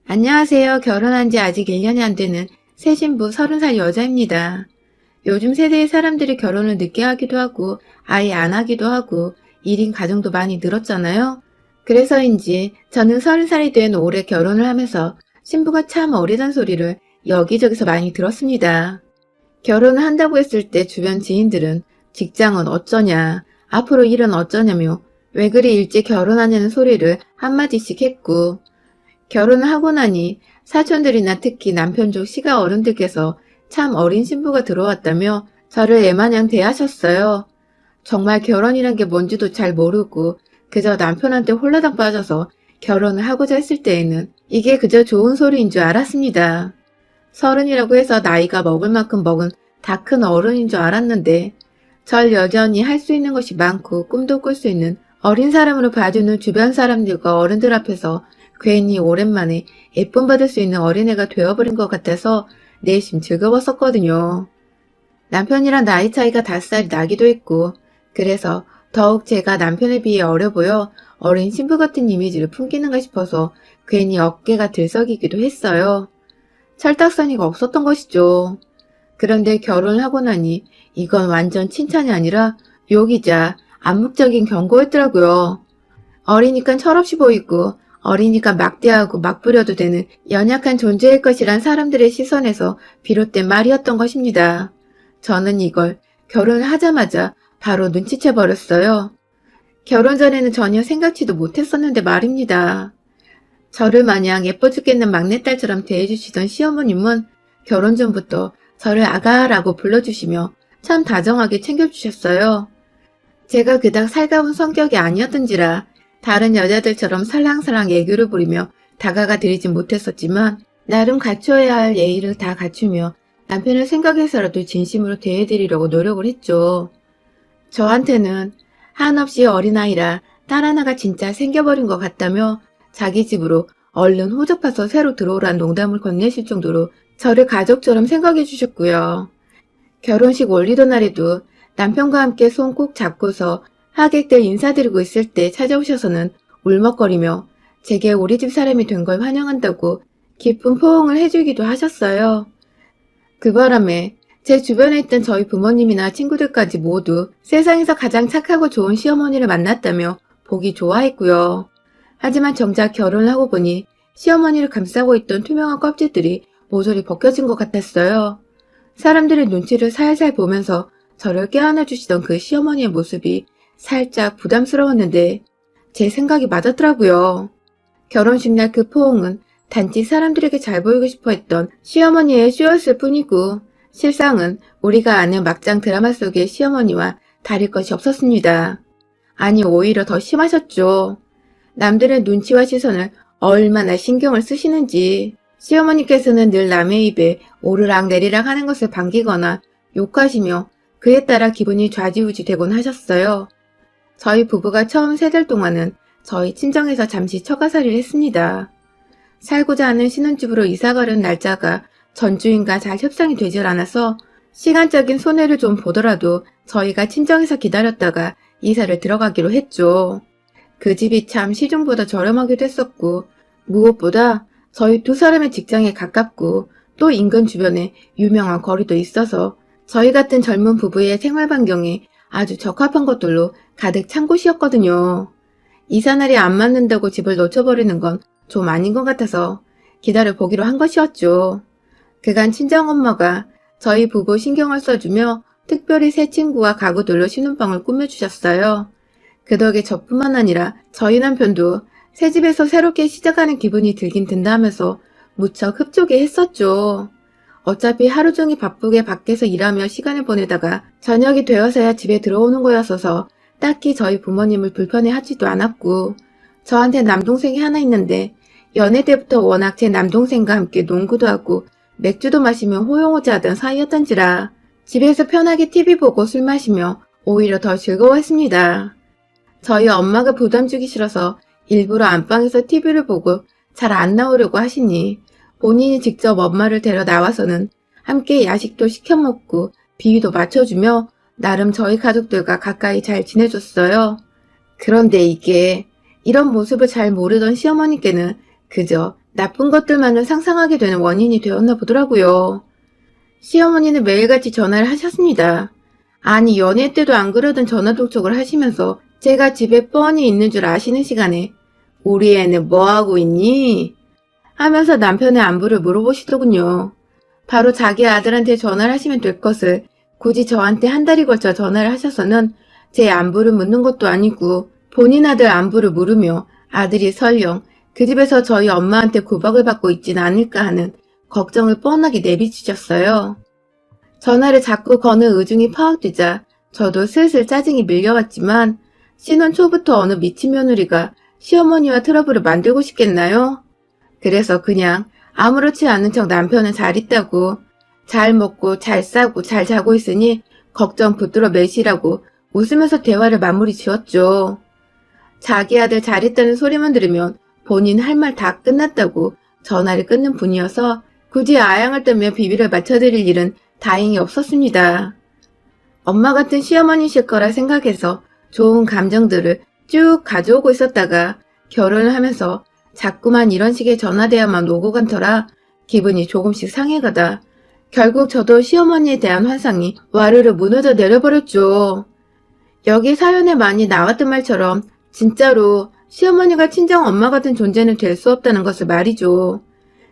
안녕하세요. 결혼한 지 아직 1년이 안 되는 새 신부 30살 여자입니다. 요즘 세대의 사람들이 결혼을 늦게 하기도 하고 아예 안 하기도 하고 1인 가정도 많이 늘었잖아요. 그래서인지 저는 30살이 된 올해 결혼을 하면서 신부가 참 어리단 소리를 여기저기서 많이 들었습니다. 결혼을 한다고 했을 때 주변 지인들은 직장은 어쩌냐, 앞으로 일은 어쩌냐며 왜 그리 일찍 결혼하냐는 소리를 한마디씩 했고, 결혼을 하고 나니 사촌들이나 특히 남편 쪽 시가 어른들께서 참 어린 신부가 들어왔다며 저를 애마냥 대하셨어요. 정말 결혼이란 게 뭔지도 잘 모르고 그저 남편한테 홀라당 빠져서 결혼을 하고자 했을 때에는 이게 그저 좋은 소리인 줄 알았습니다. 30이라고 해서 나이가 먹을 만큼 먹은 다 큰 어른인 줄 알았는데 절 여전히 할 수 있는 것이 많고 꿈도 꿀 수 있는 어린 사람으로 봐주는 주변 사람들과 어른들 앞에서 괜히 오랜만에 예쁨 받을 수 있는 어린애가 되어버린 것 같아서 내심 즐거웠었거든요. 남편이랑 나이 차이가 5살이 나기도 했고 그래서 더욱 제가 남편에 비해 어려 보여 어린 신부 같은 이미지를 풍기는가 싶어서 괜히 어깨가 들썩이기도 했어요. 철딱서니가 없었던 것이죠. 그런데 결혼을 하고 나니 이건 완전 칭찬이 아니라 욕이자 암묵적인 경고였더라고요. 어리니까 철없이 보이고 어리니까 막대하고 막 부려도 되는 연약한 존재일 것이란 사람들의 시선에서 비롯된 말이었던 것입니다. 저는 이걸 결혼을 하자마자 바로 눈치채 버렸어요. 결혼 전에는 전혀 생각지도 못했었는데 말입니다. 저를 마냥 예뻐 죽겠는 막내딸처럼 대해주시던 시어머님은 결혼 전부터 저를 아가라고 불러주시며 참 다정하게 챙겨주셨어요. 제가 그닥 살가운 성격이 아니었던지라 다른 여자들처럼 살랑살랑 애교를 부리며 다가가 드리진 못했었지만 나름 갖춰야 할 예의를 다 갖추며 남편을 생각해서라도 진심으로 대해드리려고 노력을 했죠. 저한테는 한없이 어린아이라 딸 하나가 진짜 생겨버린 것 같다며 자기 집으로 얼른 호접해서 새로 들어오란 농담을 건네실 정도로 저를 가족처럼 생각해 주셨고요. 결혼식 올리던 날에도 남편과 함께 손 꼭 잡고서 하객들 인사드리고 있을 때 찾아오셔서는 울먹거리며 제게 우리 집 사람이 된 걸 환영한다고 기쁜 포옹을 해주기도 하셨어요. 그 바람에 제 주변에 있던 저희 부모님이나 친구들까지 모두 세상에서 가장 착하고 좋은 시어머니를 만났다며 보기 좋아했고요. 하지만 정작 결혼을 하고 보니 시어머니를 감싸고 있던 투명한 껍질들이 모조리 벗겨진 것 같았어요. 사람들의 눈치를 살살 보면서 저를 껴안아 주시던 그 시어머니의 모습이 살짝 부담스러웠는데 제 생각이 맞았더라고요. 결혼식 날 그 포옹은 단지 사람들에게 잘 보이고 싶어 했던 시어머니의 쇼였을 뿐이고 실상은 우리가 아는 막장 드라마 속의 시어머니와 다를 것이 없었습니다. 아니 오히려 더 심하셨죠. 남들의 눈치와 시선을 얼마나 신경을 쓰시는지 시어머니께서는 늘 남의 입에 오르락 내리락 하는 것을 반기거나 욕하시며 그에 따라 기분이 좌지우지 되곤 하셨어요. 저희 부부가 처음 3달 동안은 저희 친정에서 잠시 처가살이를 했습니다. 살고자 하는 신혼집으로 이사가려는 날짜가 전주인과 잘 협상이 되질 않아서 시간적인 손해를 좀 보더라도 저희가 친정에서 기다렸다가 이사를 들어가기로 했죠. 그 집이 참 시중보다 저렴하기도 했었고 무엇보다 저희 2사람의 직장에 가깝고 또 인근 주변에 유명한 거리도 있어서 저희 같은 젊은 부부의 생활 반경에 아주 적합한 것들로 가득 찬 곳이었거든요. 이사날이 안 맞는다고 집을 놓쳐버리는 건 좀 아닌 것 같아서 기다려보기로 한 것이었죠. 그간 친정엄마가 저희 부부 신경을 써주며 특별히 새 친구와 가구들로 신혼방을 꾸며주셨어요. 그 덕에 저뿐만 아니라 저희 남편도 새 집에서 새롭게 시작하는 기분이 들긴 든다 하면서 무척 흡족해 했었죠. 어차피 하루 종일 바쁘게 밖에서 일하며 시간을 보내다가 저녁이 되어서야 집에 들어오는 거였어서 딱히 저희 부모님을 불편해 하지도 않았고 저한테 남동생이 하나 있는데 연애 때부터 워낙 제 남동생과 함께 농구도 하고 맥주도 마시며 호용호재하던 사이였던지라 집에서 편하게 TV 보고 술 마시며 오히려 더 즐거워했습니다. 저희 엄마가 부담 주기 싫어서 일부러 안방에서 TV를 보고 잘 안 나오려고 하시니 본인이 직접 엄마를 데려 나와서는 함께 야식도 시켜 먹고 비위도 맞춰주며 나름 저희 가족들과 가까이 잘 지내줬어요. 그런데 이게 이런 모습을 잘 모르던 시어머니께는 그저 나쁜 것들만을 상상하게 되는 원인이 되었나 보더라고요. 시어머니는 매일같이 전화를 하셨습니다. 아니, 연애 때도 안 그러던 전화 독촉을 하시면서 제가 집에 뻔히 있는 줄 아시는 시간에 우리 애는 뭐하고 있니? 하면서 남편의 안부를 물어보시더군요. 바로 자기 아들한테 전화를 하시면 될 것을 굳이 저한테 한 달이 걸쳐 전화를 하셔서는 제 안부를 묻는 것도 아니고 본인 아들 안부를 물으며 아들이 설령 그 집에서 저희 엄마한테 구박을 받고 있진 않을까 하는 걱정을 뻔하게 내비치셨어요. 전화를 자꾸 거는 의중이 파악되자 저도 슬슬 짜증이 밀려왔지만 신혼 초부터 어느 미친 며느리가 시어머니와 트러블을 만들고 싶겠나요? 그래서 그냥 아무렇지 않은 척 남편은 잘 있다고, 잘 먹고 잘 싸고 잘 자고 있으니 걱정 붙들어 매시라고 웃으면서 대화를 마무리 지었죠. 자기 아들 잘 있다는 소리만 들으면 본인 할 말 다 끝났다고 전화를 끊는 분이어서 굳이 아양을 떨며 비비를 맞춰드릴 일은 다행히 없었습니다. 엄마 같은 시어머니실 거라 생각해서 좋은 감정들을 쭉 가져오고 있었다가 결혼을 하면서 자꾸만 이런 식의 전화대화만 오고 간 터라 기분이 조금씩 상해가다 결국 저도 시어머니에 대한 환상이 와르르 무너져 내려버렸죠. 여기 사연에 많이 나왔던 말처럼 진짜로 시어머니가 친정 엄마 같은 존재는 될 수 없다는 것을 말이죠.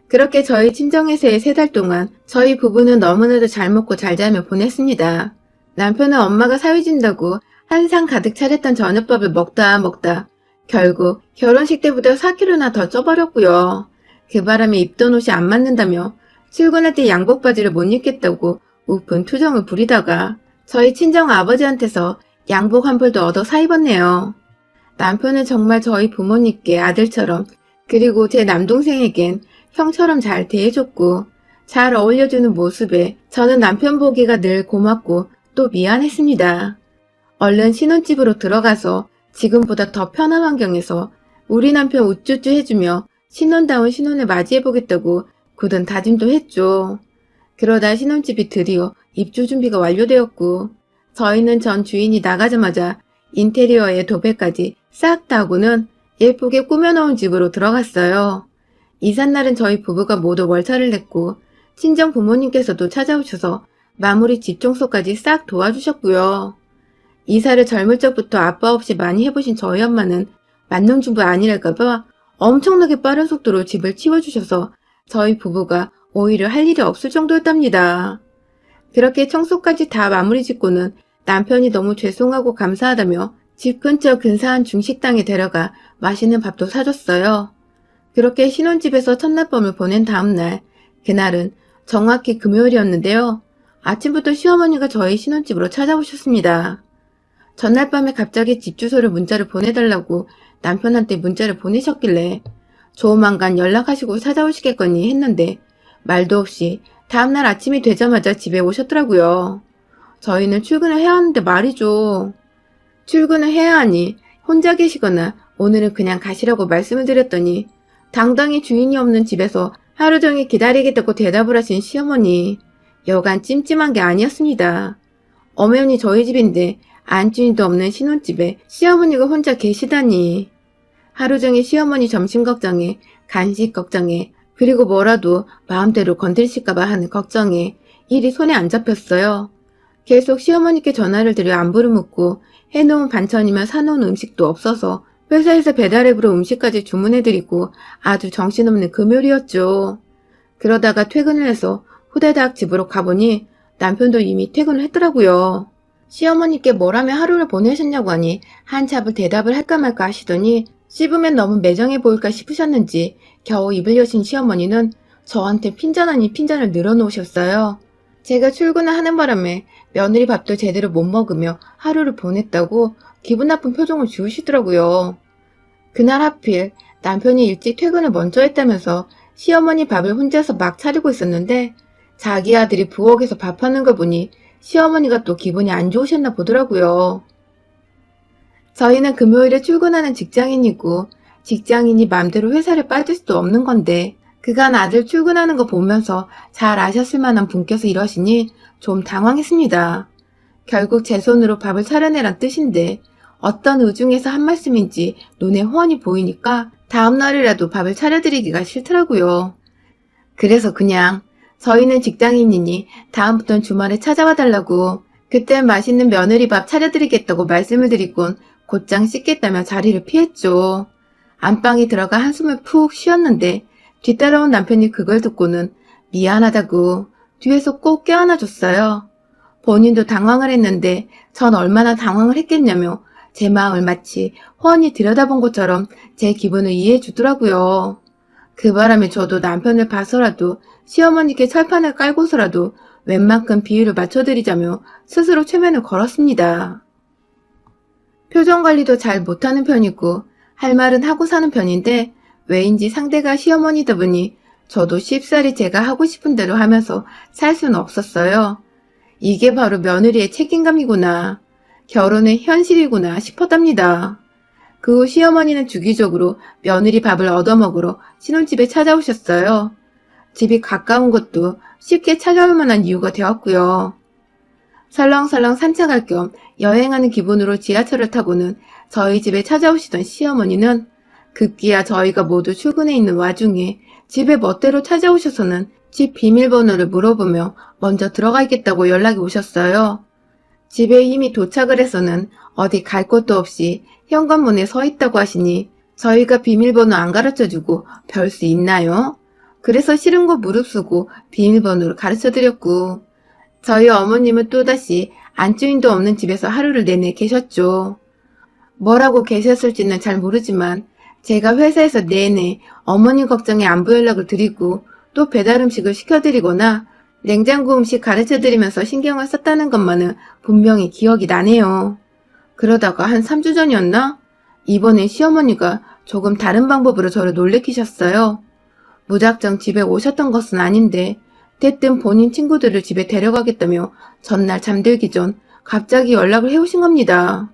그렇게 저희 친정에서의 3달 동안 저희 부부는 너무나도 잘 먹고 잘 자며 보냈습니다. 남편은 엄마가 사위진다고 한상 가득 차렸던 저녁밥을 먹다 결국 결혼식 때보다 4kg나 더 쪄버렸고요. 그 바람에 입던 옷이 안 맞는다며 출근할 때 양복 바지를 못 입겠다고 우픈 투정을 부리다가 저희 친정 아버지한테서 양복 한 벌도 얻어 사입었네요. 남편은 정말 저희 부모님께 아들처럼 그리고 제 남동생에겐 형처럼 잘 대해줬고 잘 어울려주는 모습에 저는 남편 보기가 늘 고맙고 또 미안했습니다. 얼른 신혼집으로 들어가서 지금보다 더 편한 환경에서 우리 남편 우쭈쭈 해주며 신혼다운 신혼을 맞이해보겠다고 굳은 다짐도 했죠. 그러다 신혼집이 드디어 입주 준비가 완료되었고 저희는 전 주인이 나가자마자 인테리어에 도배까지 싹 다 하고는 예쁘게 꾸며놓은 집으로 들어갔어요. 이삿날은 저희 부부가 모두 월차를 냈고 친정 부모님께서도 찾아오셔서 마무리 집 청소까지 싹 도와주셨고요. 이사를 젊을 적부터 아빠 없이 많이 해보신 저희 엄마는 만능주부 아니랄까봐 엄청나게 빠른 속도로 집을 치워주셔서 저희 부부가 오히려 할 일이 없을 정도였답니다. 그렇게 청소까지 다 마무리 짓고는 남편이 너무 죄송하고 감사하다며 집 근처 근사한 중식당에 데려가 맛있는 밥도 사줬어요. 그렇게 신혼집에서 첫날밤을 보낸 다음날, 그날은 정확히 금요일이었는데요. 아침부터 시어머니가 저희 신혼집으로 찾아오셨습니다. 전날 밤에 갑자기 집 주소를 문자를 보내달라고 남편한테 문자를 보내셨길래 조만간 연락하시고 찾아오시겠거니 했는데 말도 없이 다음날 아침이 되자마자 집에 오셨더라고요. 저희는 출근을 해야 하는데 말이죠. 출근을 해야 하니 혼자 계시거나 오늘은 그냥 가시라고 말씀을 드렸더니 당당히 주인이 없는 집에서 하루 종일 기다리겠다고 대답을 하신 시어머니. 여간 찜찜한 게 아니었습니다. 엄연히 저희 집인데 안주인도 없는 신혼집에 시어머니가 혼자 계시다니. 하루 종일 시어머니 점심 걱정에, 간식 걱정에, 그리고 뭐라도 마음대로 건드리실까봐 하는 걱정에 일이 손에 안 잡혔어요. 계속 시어머니께 전화를 드려 안부를 묻고 해놓은 반찬이며 사놓은 음식도 없어서 회사에서 배달앱으로 음식까지 주문해드리고 아주 정신없는 금요일이었죠. 그러다가 퇴근을 해서 후다닥 집으로 가보니 남편도 이미 퇴근을 했더라고요. 시어머니께 뭐라며 하루를 보내셨냐고 하니 한참을 대답을 할까 말까 하시더니 씹으면 너무 매정해 보일까 싶으셨는지 겨우 입을 여신 시어머니는 저한테 핀잔 아닌 핀잔을 늘어놓으셨어요. 제가 출근을 하는 바람에 며느리 밥도 제대로 못 먹으며 하루를 보냈다고 기분 나쁜 표정을 지으시더라고요. 그날 하필 남편이 일찍 퇴근을 먼저 했다면서 시어머니 밥을 혼자서 막 차리고 있었는데 자기 아들이 부엌에서 밥하는 걸 보니 시어머니가 또 기분이 안 좋으셨나 보더라고요. 저희는 금요일에 출근하는 직장인이고 직장인이 맘대로 회사를 빠질 수도 없는 건데 그간 아들 출근하는 거 보면서 잘 아셨을 만한 분께서 이러시니 좀 당황했습니다. 결국 제 손으로 밥을 차려내란 뜻인데 어떤 의중에서 한 말씀인지 눈에 훤히 보이니까 다음 날이라도 밥을 차려드리기가 싫더라고요. 그래서 그냥 저희는 직장인이니 다음부턴 주말에 찾아와 달라고 그땐 맛있는 며느리 밥 차려드리겠다고 말씀을 드리곤 곧장 씻겠다며 자리를 피했죠. 안방에 들어가 한숨을 푹 쉬었는데 뒤따라온 남편이 그걸 듣고는 미안하다고 뒤에서 꼭 껴안아줬어요. 본인도 당황을 했는데 전 얼마나 당황을 했겠냐며 제 마음을 마치 훤히 들여다본 것처럼 제 기분을 이해해 주더라고요. 그 바람에 저도 남편을 봐서라도 시어머니께 철판을 깔고서라도 웬만큼 비율을 맞춰드리자며 스스로 최면을 걸었습니다. 표정 관리도 잘 못하는 편이고 할 말은 하고 사는 편인데 왜인지 상대가 시어머니다 보니 저도 쉽사리 제가 하고 싶은 대로 하면서 살 수는 없었어요. 이게 바로 며느리의 책임감이구나. 결혼의 현실이구나 싶었답니다. 그 후 시어머니는 주기적으로 며느리 밥을 얻어먹으러 신혼집에 찾아오셨어요. 집이 가까운 것도 쉽게 찾아올 만한 이유가 되었고요. 설렁설렁 산책할 겸 여행하는 기분으로 지하철을 타고는 저희 집에 찾아오시던 시어머니는 급기야 저희가 모두 출근해 있는 와중에 집에 멋대로 찾아오셔서는 집 비밀번호를 물어보며 먼저 들어가겠다고 연락이 오셨어요. 집에 이미 도착을 해서는 어디 갈 곳도 없이 현관문에 서 있다고 하시니 저희가 비밀번호 안 가르쳐주고 별 수 있나요? 그래서 싫은 거 무릅쓰고 비밀번호를 가르쳐드렸고 저희 어머님은 또다시 안주인도 없는 집에서 하루를 내내 계셨죠. 뭐라고 계셨을지는 잘 모르지만 제가 회사에서 내내 어머님 걱정에 안부 연락을 드리고 또 배달 음식을 시켜드리거나 냉장고 음식 가르쳐드리면서 신경을 썼다는 것만은 분명히 기억이 나네요. 그러다가 한 3주 전이었나? 이번에 시어머니가 조금 다른 방법으로 저를 놀래키셨어요. 무작정 집에 오셨던 것은 아닌데 대뜸 본인 친구들을 집에 데려가겠다며 전날 잠들기 전 갑자기 연락을 해오신 겁니다.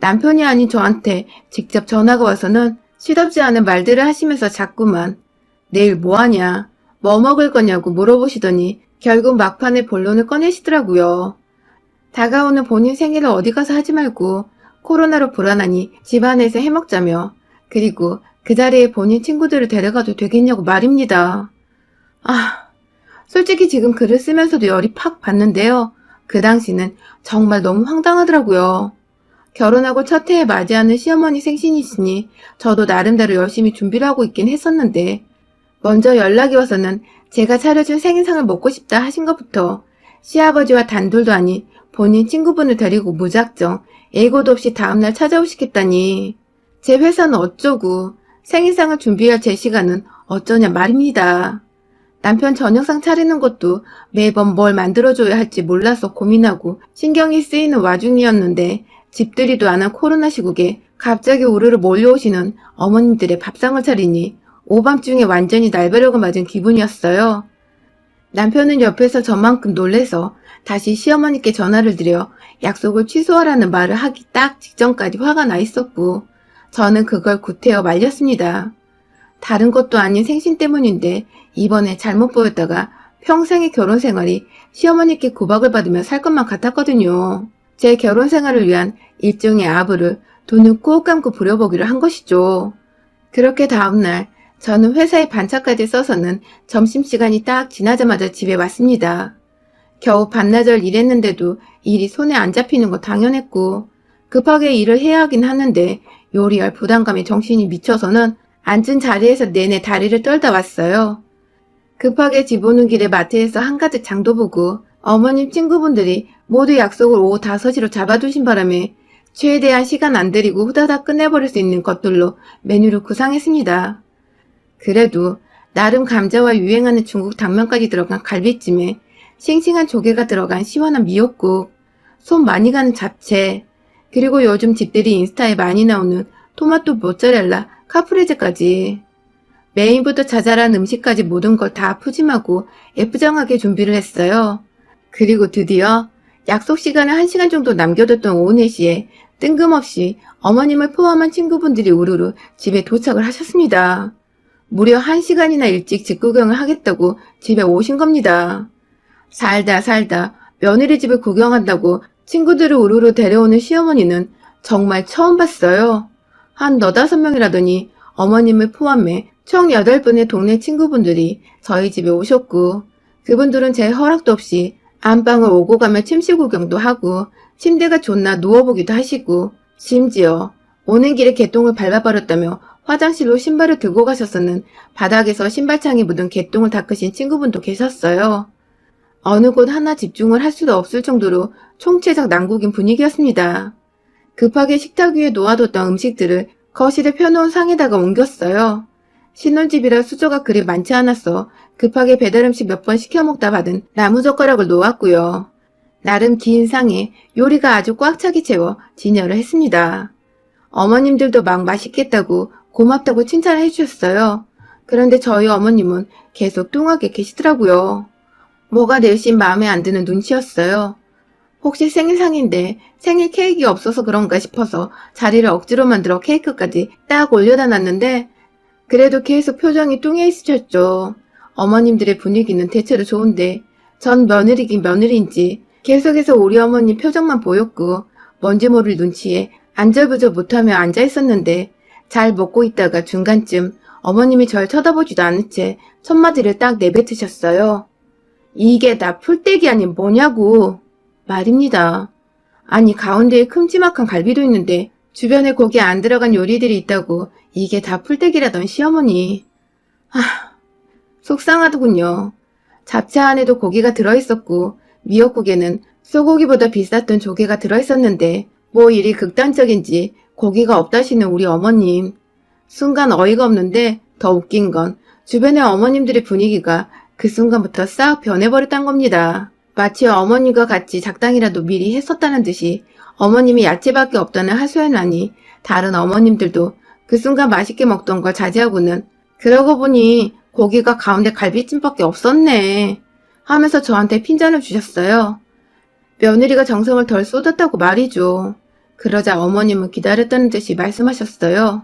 남편이 아닌 저한테 직접 전화가 와서는 시덥지 않은 말들을 하시면서 자꾸만 내일 뭐하냐, 뭐 먹을 거냐고 물어보시더니 결국 막판에 본론을 꺼내시더라고요. 다가오는 본인 생일을 어디 가서 하지 말고 코로나로 불안하니 집안에서 해먹자며 그리고 그 자리에 본인 친구들을 데려가도 되겠냐고 말입니다. 솔직히 지금 글을 쓰면서도 열이 팍 받는데요. 그 당시는 정말 너무 황당하더라고요. 결혼하고 첫 해에 맞이하는 시어머니 생신이시니 저도 나름대로 열심히 준비를 하고 있긴 했었는데 먼저 연락이 와서는 제가 차려준 생일상을 먹고 싶다 하신 것부터 시아버지와 단둘도 아닌 본인 친구분을 데리고 무작정 예고도 없이 다음날 찾아오시겠다니 제 회사는 어쩌고 생일상을 준비할 제 시간은 어쩌냐 말입니다. 남편 저녁상 차리는 것도 매번 뭘 만들어줘야 할지 몰라서 고민하고 신경이 쓰이는 와중이었는데 집들이도 안 한 코로나 시국에 갑자기 우르르 몰려오시는 어머님들의 밥상을 차리니 오밤중에 완전히 날벼락을 맞은 기분이었어요. 남편은 옆에서 저만큼 놀래서 다시 시어머니께 전화를 드려 약속을 취소하라는 말을 하기 딱 직전까지 화가 나 있었고 저는 그걸 구태여 말렸습니다. 다른 것도 아닌 생신 때문인데 이번에 잘못 보였다가 평생의 결혼 생활이 시어머니께 구박을 받으며 살 것만 같았거든요. 제 결혼 생활을 위한 일종의 아부를 눈을 꼭 감고 부려보기로 한 것이죠. 그렇게 다음날 저는 회사에 반차까지 써서는 점심시간이 딱 지나자마자 집에 왔습니다. 겨우 반나절 일했는데도 일이 손에 안 잡히는 거 당연했고 급하게 일을 해야 하긴 하는데 요리할 부담감에 정신이 미쳐서는 앉은 자리에서 내내 다리를 떨다 왔어요. 급하게 집 오는 길에 마트에서 한가득 장도 보고 어머님 친구분들이 모두 약속을 오후 5시로 잡아두신 바람에 최대한 시간 안 들이고 후다닥 끝내버릴 수 있는 것들로 메뉴를 구상했습니다. 그래도 나름 감자와 유행하는 중국 당면까지 들어간 갈비찜에 싱싱한 조개가 들어간 시원한 미역국, 손 많이 가는 잡채, 그리고 요즘 집들이 인스타에 많이 나오는 토마토 모짜렐라, 카프레제까지 메인부터 자잘한 음식까지 모든 걸 다 푸짐하고 예쁘장하게 준비를 했어요. 그리고 드디어 약속 시간을 1시간 정도 남겨뒀던 오후 4시에 뜬금없이 어머님을 포함한 친구분들이 우르르 집에 도착을 하셨습니다. 무려 1시간이나 일찍 집 구경을 하겠다고 집에 오신 겁니다. 살다 며느리 집을 구경한다고 친구들을 우르르 데려오는 시어머니는 정말 처음 봤어요. 한 4-5명이라더니 어머님을 포함해 총 8분의 동네 친구분들이 저희 집에 오셨고, 그분들은 제 허락도 없이 안방을 오고 가며 침실 구경도 하고 침대가 좋나 누워보기도 하시고, 심지어 오는 길에 개똥을 밟아버렸다며 화장실로 신발을 들고 가셔서는 바닥에서 신발창에 묻은 개똥을 닦으신 친구분도 계셨어요. 어느 곳 하나 집중을 할 수도 없을 정도로 총체적 난국인 분위기였습니다. 급하게 식탁 위에 놓아뒀던 음식들을 거실에 펴놓은 상에다가 옮겼어요. 신혼집이라 수저가 그리 많지 않아서 급하게 배달음식 몇 번 시켜 먹다 받은 나무젓가락을 놓았고요. 나름 긴 상에 요리가 아주 꽉 차게 채워 진열을 했습니다. 어머님들도 막 맛있겠다고 고맙다고 칭찬을 해주셨어요. 그런데 저희 어머님은 계속 뚱하게 계시더라고요. 뭐가 내심 마음에 안 드는 눈치였어요. 혹시 생일상인데 생일 케이크가 없어서 그런가 싶어서 자리를 억지로 만들어 케이크까지 딱 올려다 놨는데, 그래도 계속 표정이 뚱해 있으셨죠. 어머님들의 분위기는 대체로 좋은데 전 며느리긴 며느리인지 계속해서 우리 어머님 표정만 보였고, 뭔지 모를 눈치에 안절부절 못하며 앉아 있었는데, 잘 먹고 있다가 중간쯤 어머님이 절 쳐다보지도 않은 채 첫마디를 딱 내뱉으셨어요. 이게 다 풀떼기 아닌 뭐냐고 말입니다. 아니, 가운데에 큼지막한 갈비도 있는데 주변에 고기 안 들어간 요리들이 있다고 이게 다 풀떼기라던 시어머니. 속상하더군요. 잡채 안에도 고기가 들어있었고 미역국에는 소고기보다 비쌌던 조개가 들어있었는데 뭐 일이 극단적인지 고기가 없다시는 우리 어머님. 순간 어이가 없는데 더 웃긴 건 주변의 어머님들의 분위기가 그 순간부터 싹 변해버렸단 겁니다. 마치 어머님과 같이 작당이라도 미리 했었다는 듯이 어머님이 야채밖에 없다는 하소연하니 다른 어머님들도 그 순간 맛있게 먹던 걸 자제하고는 그러고 보니 고기가 가운데 갈비찜밖에 없었네 하면서 저한테 핀잔을 주셨어요. 며느리가 정성을 덜 쏟았다고 말이죠. 그러자 어머님은 기다렸다는 듯이 말씀하셨어요.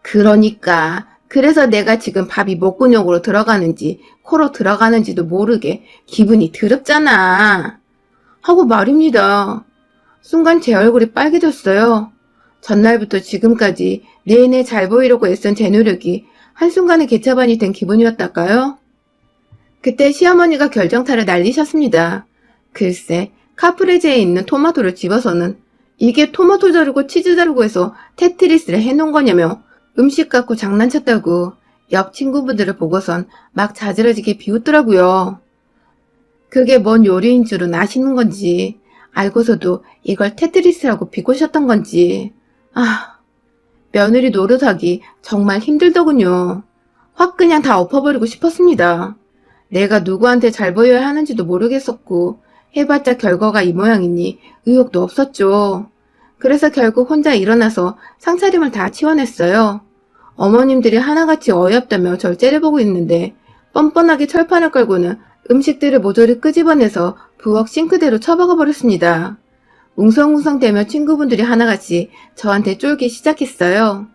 그러니까 그래서 내가 지금 밥이 목구멍으로 들어가는지 코로 들어가는지도 모르게 기분이 더럽잖아 하고 말입니다. 순간 제 얼굴이 빨개졌어요. 전날부터 지금까지 내내 잘 보이려고 애쓴 제 노력이 한순간에 개차반이 된 기분이었달까요? 그때 시어머니가 결정타를 날리셨습니다. 글쎄, 카프레제에 있는 토마토를 집어서는 이게 토마토 자르고 치즈 자르고 해서 테트리스를 해놓은 거냐며 음식 갖고 장난쳤다고 옆 친구분들을 보고선 막 자지러지게 비웃더라고요. 그게 뭔 요리인 줄은 아시는 건지 알고서도 이걸 테트리스라고 비꼬셨던 건지. 며느리 노릇하기 정말 힘들더군요. 확 그냥 다 엎어버리고 싶었습니다. 내가 누구한테 잘 보여야 하는지도 모르겠었고 해봤자 결과가 이 모양이니 의욕도 없었죠. 그래서 결국 혼자 일어나서 상차림을 다 치워냈어요. 어머님들이 하나같이 어이없다며 절 째려보고 있는데 뻔뻔하게 철판을 깔고는 음식들을 모조리 끄집어내서 부엌 싱크대로 처박아 버렸습니다. 웅성웅성대며 친구분들이 하나같이 저한테 쫄기 시작했어요.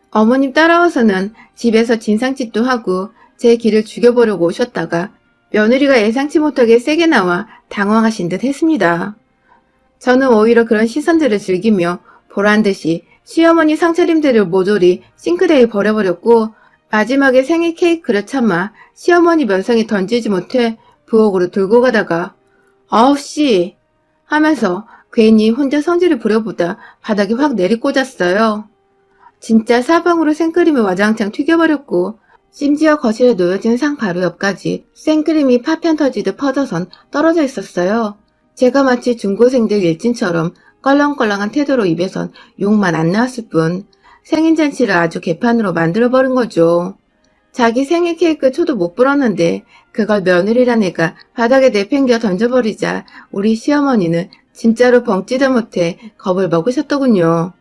어머님 따라와서는 집에서 진상짓도 하고 제 길을 죽여보려고 오셨다가 며느리가 예상치 못하게 세게 나와 당황하신 듯 했습니다. 저는 오히려 그런 시선들을 즐기며 보란듯이 시어머니 상차림들을 모조리 싱크대에 버려버렸고 마지막에 생일 케이크를 참아 시어머니 면상에 던지지 못해 부엌으로 들고 가다가 아우씨 하면서 괜히 혼자 성질을 부려보다 바닥에 확 내리꽂았어요. 진짜 사방으로 생크림을 와장창 튀겨버렸고 심지어 거실에 놓여진 상 바로 옆까지 생크림이 파편 터지듯 퍼져선 떨어져 있었어요. 제가 마치 중고생들 일진처럼 껄렁껄렁한 태도로 입에선 욕만 안 나왔을 뿐 생일잔치를 아주 개판으로 만들어버린 거죠. 자기 생일 케이크 초도 못 불었는데 그걸 며느리란 애가 바닥에 내팽겨 던져버리자 우리 시어머니는 진짜로 벙찌도 못해 겁을 먹으셨더군요.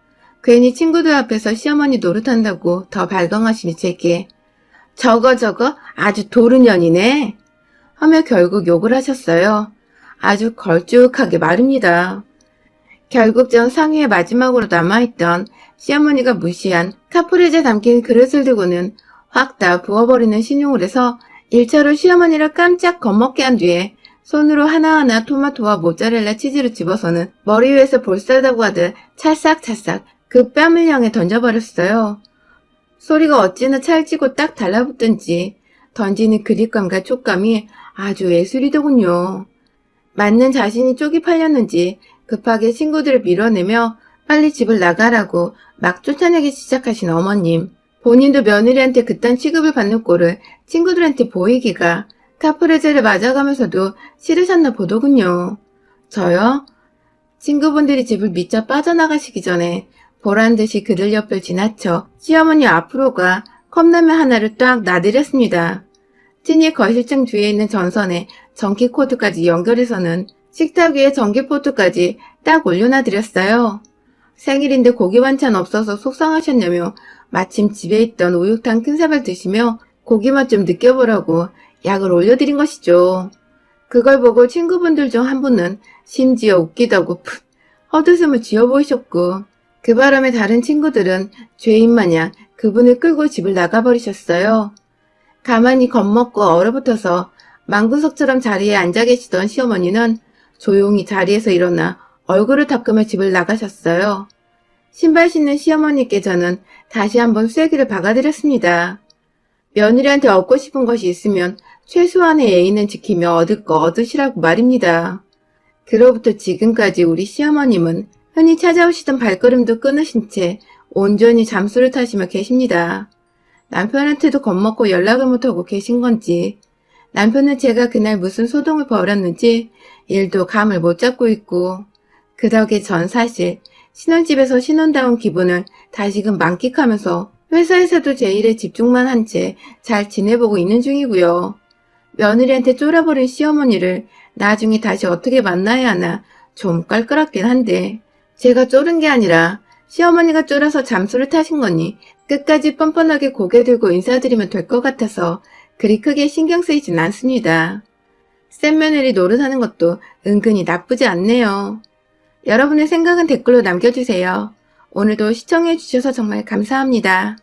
괜히 친구들 앞에서 시어머니 노릇한다고 더 발광하시니 제게 저거 아주 도르년이네 하며 결국 욕을 하셨어요. 아주 걸쭉하게 말입니다. 결국 전 상위에 마지막으로 남아있던 시어머니가 무시한 카프레제 담긴 그릇을 들고는 확 다 부어버리는 신용을 해서 1차로 시어머니를 깜짝 겁먹게 한 뒤에 손으로 하나하나 토마토와 모짜렐라 치즈를 집어서는 머리 위에서 볼싸다고 하듯 찰싹찰싹 그 뺨을 향해 던져버렸어요. 소리가 어찌나 찰지고 딱 달라붙던지 던지는 그립감과 촉감이 아주 예술이더군요. 맞는 자신이 쪽이 팔렸는지 급하게 친구들을 밀어내며 빨리 집을 나가라고 막 쫓아내기 시작하신 어머님. 본인도 며느리한테 그딴 취급을 받는 꼴을 친구들한테 보이기가 카프레제를 맞아가면서도 싫으셨나 보더군요. 저요? 친구분들이 집을 미쳐 빠져나가시기 전에 보란듯이 그들 옆을 지나쳐 시어머니 앞으로가 컵라면 하나를 딱 놔드렸습니다. 찐이 거실장 뒤에 있는 전선에 전기 코드까지 연결해서는 식탁 위에 전기 포트까지 딱 올려놔드렸어요. 생일인데 고기 반찬 없어서 속상하셨냐며 마침 집에 있던 우육탕 큰 사발 드시며 고기 맛 좀 느껴보라고 약을 올려드린 것이죠. 그걸 보고 친구분들 중 한 분은 심지어 웃기다고 풋 헛웃음을 지어 보이셨고 그 바람에 다른 친구들은 죄인 마냥 그분을 끌고 집을 나가버리셨어요. 가만히 겁먹고 얼어붙어서 망구석처럼 자리에 앉아 계시던 시어머니는 조용히 자리에서 일어나 얼굴을 닦으며 집을 나가셨어요. 신발 신는 시어머니께 저는 다시 한번 쐐기를 박아드렸습니다. 며느리한테 얻고 싶은 것이 있으면 최소한의 예의는 지키며 얻을 거 얻으시라고 말입니다. 그로부터 지금까지 우리 시어머님은 흔히 찾아오시던 발걸음도 끊으신 채 온전히 잠수를 타시며 계십니다. 남편한테도 겁먹고 연락을 못하고 계신 건지, 남편은 제가 그날 무슨 소동을 벌였는지 일도 감을 못 잡고 있고, 그 덕에 전 사실 신혼집에서 신혼다운 기분을 다시금 만끽하면서 회사에서도 제 일에 집중만 한 채 잘 지내보고 있는 중이고요. 며느리한테 쫄아버린 시어머니를 나중에 다시 어떻게 만나야 하나 좀 껄끄럽긴 한데, 제가 쫄은 게 아니라 시어머니가 쫄아서 잠수를 타신 거니 끝까지 뻔뻔하게 고개 들고 인사드리면 될 것 같아서 그리 크게 신경 쓰이진 않습니다. 센 며느리 노릇하는 것도 은근히 나쁘지 않네요. 여러분의 생각은 댓글로 남겨주세요. 오늘도 시청해주셔서 정말 감사합니다.